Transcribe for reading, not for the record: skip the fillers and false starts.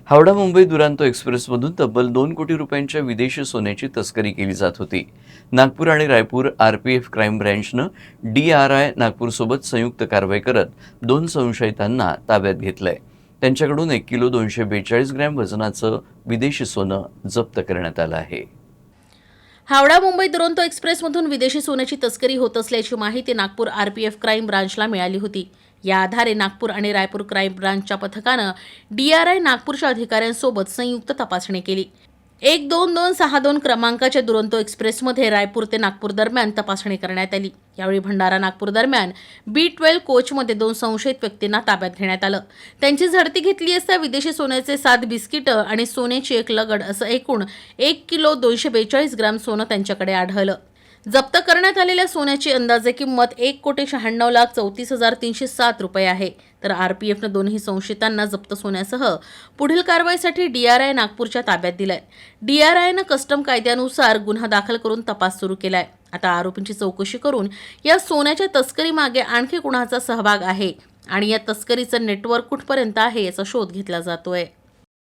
हावडा मुंबई दुरांतो एक्सप्रेसमधून तब्बल 2 कोटी रुपयांच्या विदेशी सोन्याची तस्करी केली जात होती. नागपूर आणि रायपूर आरपीएफ क्राईम ब्रँचनं DRI नागपूरसोबत संयुक्त कारवाई करत 2 संशयितांना ताब्यात घेतलंय. त्यांच्याकडून 1 किलो 242 ग्रॅम वजनाचं विदेशी सोनं जप्त करण्यात आलं आहे. हावडा मुंबई दुरंतो एक्सप्रेसमधून विदेशी सोन्याची तस्करी होत असल्याची माहिती नागपूर आरपीएफ क्राईम ब्रांचला मिळाली होती. या आधारे नागपूर आणि रायपूर क्राईम ब्रांचच्या पथकानं DRI नागपूरच्या अधिकाऱ्यांसोबत संयुक्त तपासणी केली. 12262 क्रमांकाच्या दुरंतो एक्सप्रेसमध्ये रायपूर ते नागपूर दरम्यान तपासणी करण्यात आली. यावेळी भंडारा नागपूर दरम्यान B12 कोचमध्ये 2 संशयित व्यक्तींना ताब्यात घेण्यात आलं. त्यांची झडती घेतली असता विदेशी सोन्याचे 7 बिस्किटं आणि सोन्याची 1 लगड असं एकूण 1 किलो 242 ग्रॅम सोनं त्यांच्याकडे आढळलं. जप्त करण्यात आलेल्या सोन्याची अंदाजे किंमत 1,96,34,307 रुपये आहे. तर आरपीएफनं दोन्ही संशयितांना जप्त सोन्यासह पुढील कारवाईसाठी DRI नागपूरच्या ताब्यात दिलाय. DRIनं कस्टम कायद्यानुसार गुन्हा दाखल करून तपास सुरू केलाय. आता आरोपींची चौकशी करून या सोन्याच्या तस्करीमागे आणखी कुणाचा सहभाग आहे आणि या तस्करीचं नेटवर्क कुठपर्यंत आहे याचा शोध घेतला जातोय.